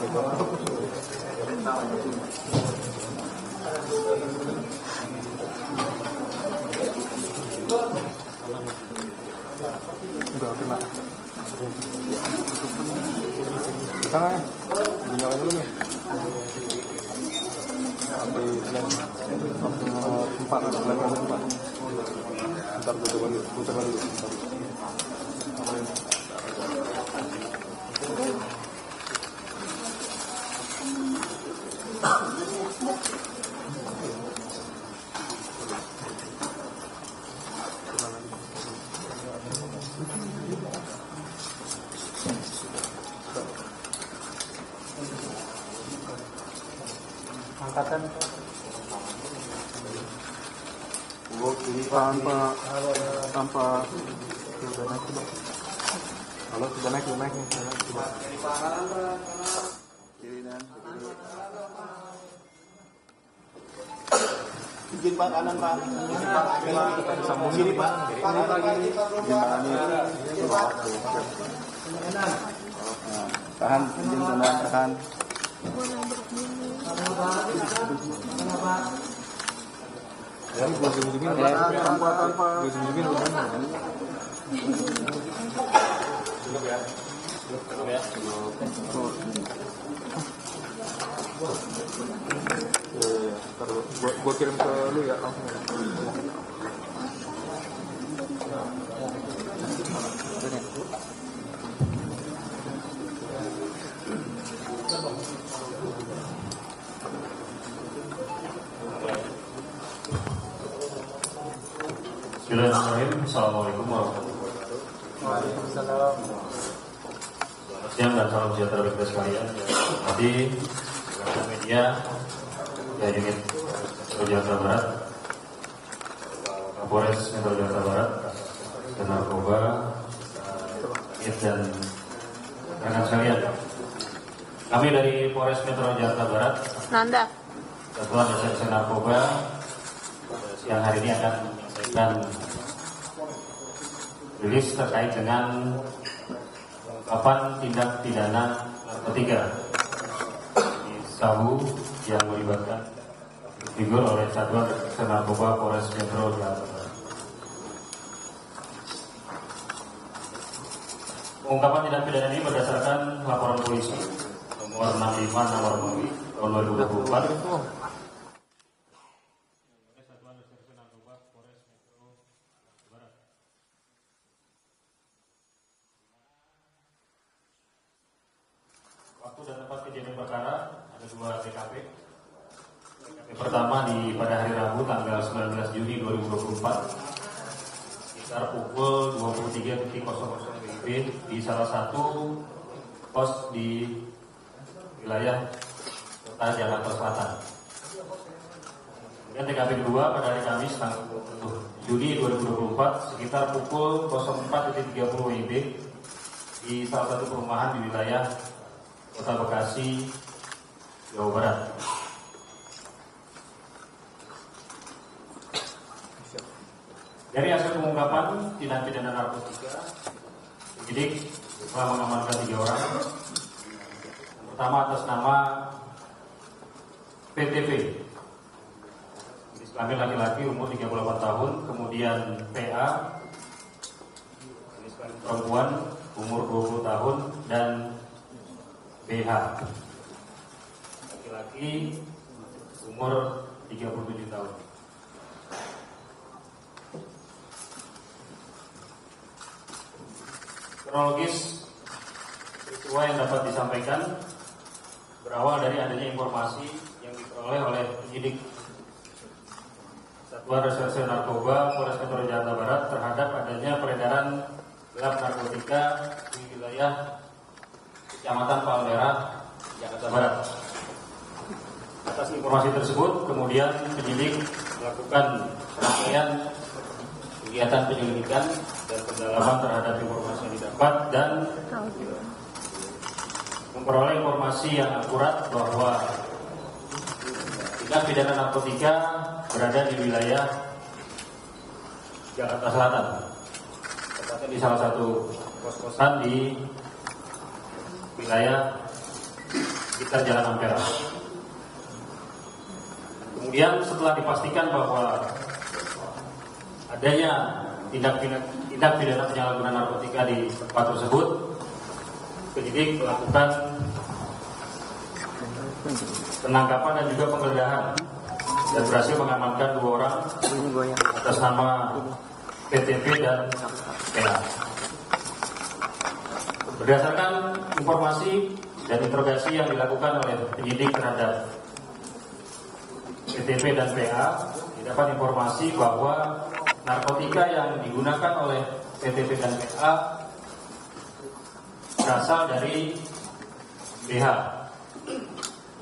Enggak kena. Sana ya, dinyalain dulu nih. Sampai empat. Ntar gue coba dulu. Angkatan tanpa sudah naik coba. Halo, sudah naik nih. Coba. Kiri dan izin Pak, kanan Pak. sambung Kiri Pak. Kanan lagi. Tahan, izin tahan. Ya, gue sembunyiin tanpa gue sembunyiin Cukup ya. Ntar gue kirim ke lu ya langsung. Bismillahirrahmanirrahim. Assalamualaikum warahmatullahi wabarakatuh. Waalaikumsalam. Selamat siang dan salam sejahtera bagi kita sekalian. Tadi rekan media ya unit Metro Jakarta Barat, Kapolres Metro Jakarta Barat, dan narkoba, dan rekan sekalian. Kami dari Polres Metro Jakarta Barat, Nanda, Satuan Reserse Narkoba, siang hari ini akan menyampaikan rilis terkait dengan pengungkapan tindak pidana narkotika di sabu yang melibatkan figur oleh Satuan Reserse Narkoba Polres Metro Jakarta Barat. Pengungkapan tindak pidana ini berdasarkan laporan polisi nomor 65 nomor tahun 2024. Waktu dan tempat kejadian perkara ada 2 TKP. TKP pertama pada hari Rabu tanggal 19 Juni 2024 sekitar pukul 23.00 WIB di salah satu pos di wilayah Kota Jakarta Selatan. Kemudian TKP kedua pada hari Kamis tanggal 20 Juni 2024 sekitar pukul 04.30 WIB di salah satu perumahan di wilayah Kota Bekasi, Jawa Barat. Dari hasil pengungkapan tindak pidana narkotika, penyidik telah mengamankan 3 orang. Yang pertama atas nama PTP, jenis kelamin laki-laki, umur 38 tahun. Kemudian PA, jenis kelamin perempuan, umur 20 tahun. Dan BH, laki-laki, umur 37 tahun. Kronologis peristiwa yang dapat disampaikan berawal dari adanya informasi yang diperoleh oleh penyidik Satuan Reserse Narkoba Polres Metro Jakarta Barat terhadap adanya peredaran gelap narkotika di wilayah Kecamatan Palmerah, Jakarta Barat. Atas informasi tersebut, kemudian penyidik melakukan rangkaian kegiatan penyelidikan dan pendalaman terhadap informasi yang didapat dan memperoleh informasi yang akurat bahwa tindak pidana narkotika berada di wilayah Jakarta Selatan, tepatnya di salah satu kos-kosan di wilayah sekitar Jalan Ampera. Kemudian setelah dipastikan bahwa adanya tindak pidana penyalahgunaan narkotika di tempat tersebut, penyidik melakukan penangkapan dan juga penggeledahan dan berhasil mengamankan 2 orang atas nama PTP dan PA. Berdasarkan informasi dan interogasi yang dilakukan oleh penyidik terhadap PTP dan PA, didapat informasi bahwa narkotika yang digunakan oleh PTP dan PA berasal dari BH,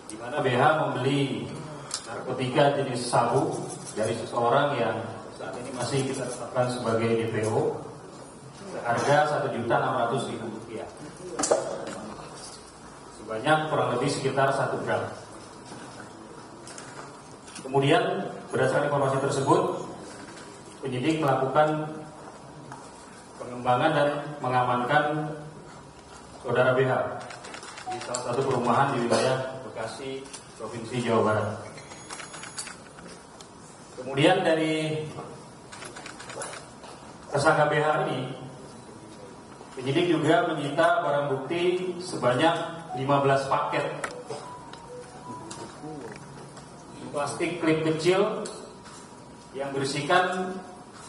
di mana BH membeli narkotika jenis sabu dari seseorang yang saat ini masih kita tetapkan sebagai DPO seharga Rp1.600.000, sebanyak kurang lebih sekitar 1 gram. Kemudian berdasarkan informasi tersebut, penyidik melakukan pengembangan dan mengamankan saudara BH di salah satu perumahan di wilayah Bekasi, Provinsi Jawa Barat. Kemudian dari tersangka BH ini, penyidik juga menyita barang bukti sebanyak 15 paket plastik klip kecil yang berisikan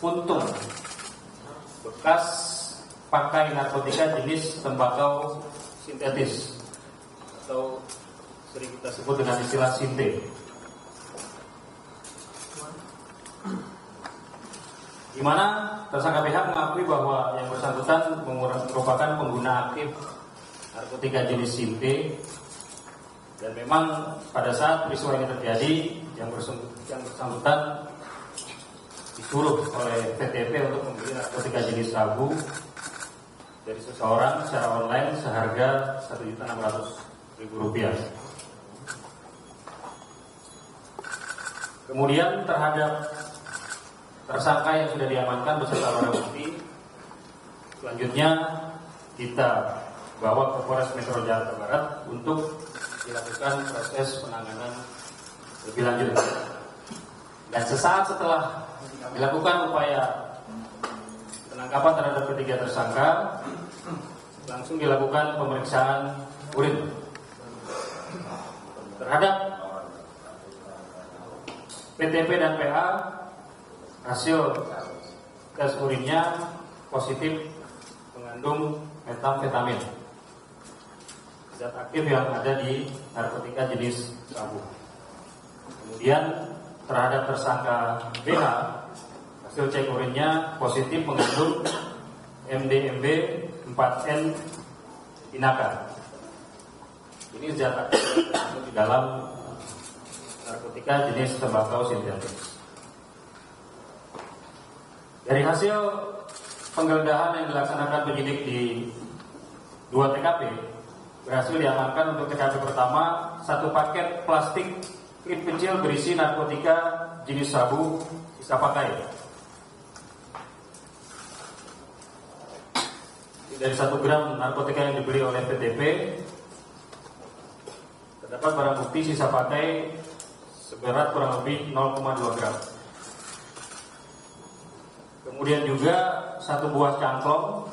puntung bekas pakai narkotika jenis tembakau sintetis atau sering kita sebut dengan istilah sinte, di mana tersangka BH mengakui bahwa yang bersangkutan merupakan pengguna aktif narkotika jenis sinte, dan memang pada saat peristiwa ini terjadi yang bersangkutan disuruh oleh PTP untuk membeli narkotika jenis sabu dari seseorang secara online seharga Rp1.600.000. Kemudian terhadap tersangka yang sudah diamankan beserta barang bukti, selanjutnya kita bawa ke Polres Metro Jakarta Barat untuk dilakukan proses penanganan lebih lanjut. Dan sesaat setelah dilakukan upaya penangkapan terhadap ketiga tersangka, langsung dilakukan pemeriksaan urin terhadap PTP dan PA. Hasil tes urinnya positif mengandung metamfetamin, zat aktif yang ada di narkotika jenis sabu. Kemudian terhadap tersangka BH, hasil cek urinnya positif mengandung MDMB 4N inaka. Ini zat aktif di dalam narkotika jenis tembakau sintetis. Dari hasil penggeledahan yang dilaksanakan penyidik di 2 TKP, berhasil diamankan untuk TKP pertama 1 paket plastik klip kecil berisi narkotika jenis sabu sisa pakai. Dari 1 gram narkotika yang dibeli oleh PTP, terdapat barang bukti sisa pakai seberat kurang lebih 0,2 gram. Kemudian juga 1 buah cangklong,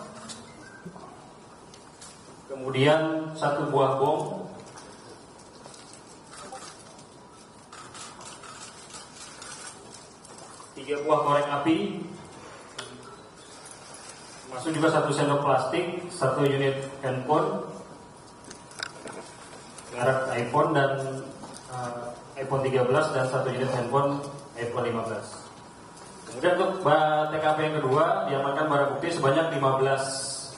kemudian 1 buah bom, tiga buah korek api, masuk juga 1 sendok plastik, 1 unit handphone merek iPhone dan iPhone 13 dan 1 unit handphone iPhone 15. Kemudian untuk TKP yang kedua diamankan barang bukti sebanyak 15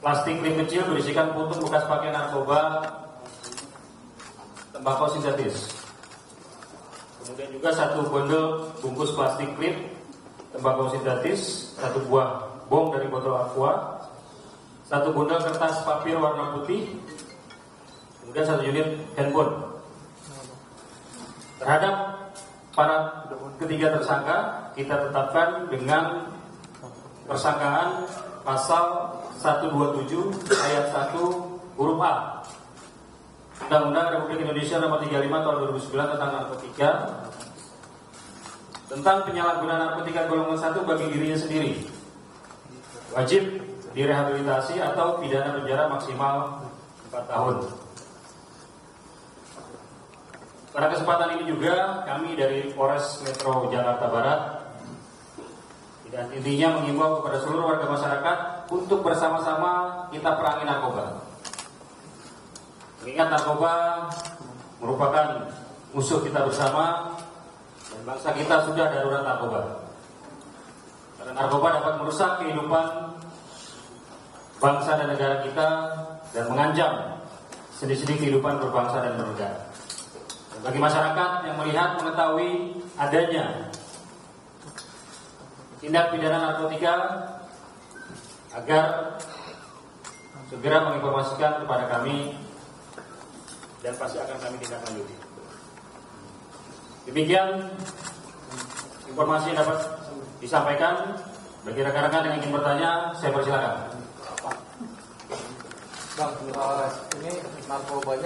plastik klip kecil berisikan puntung bekas pakai narkoba tembakau sintetis. Kemudian juga 1 bundel bungkus plastik klip tembakau sintetis, 1 buah bom dari botol aqua, 1 bundel kertas papir warna putih, kemudian 1 unit handphone. Terhadap para ketiga tersangka kita tetapkan dengan persangkaan pasal 127 ayat 1 huruf A Undang-Undang Republik Indonesia Nomor 35 Tahun 2009 tentang narkotika, tentang penyalahgunaan narkotika golongan 1 bagi dirinya sendiri, wajib direhabilitasi atau pidana penjara maksimal 4 tahun. Pada kesempatan ini juga kami dari Polres Metro Jakarta Barat dan intinya mengimbau kepada seluruh warga masyarakat untuk bersama-sama kita perangi narkoba. Mengingat narkoba merupakan musuh kita bersama dan bangsa kita sudah darurat narkoba. Karena narkoba dapat merusak kehidupan bangsa dan negara kita dan mengancam sendi-sendi kehidupan berbangsa dan bernegara. Dan bagi masyarakat yang melihat mengetahui adanya tindak pidana narkotika agar segera menginformasikan kepada kami dan pasti akan kami tindak lanjuti. Demikian informasi yang dapat disampaikan. Bagi rekan-rekan yang ingin bertanya, saya persilakan. Bang, ini narkobanya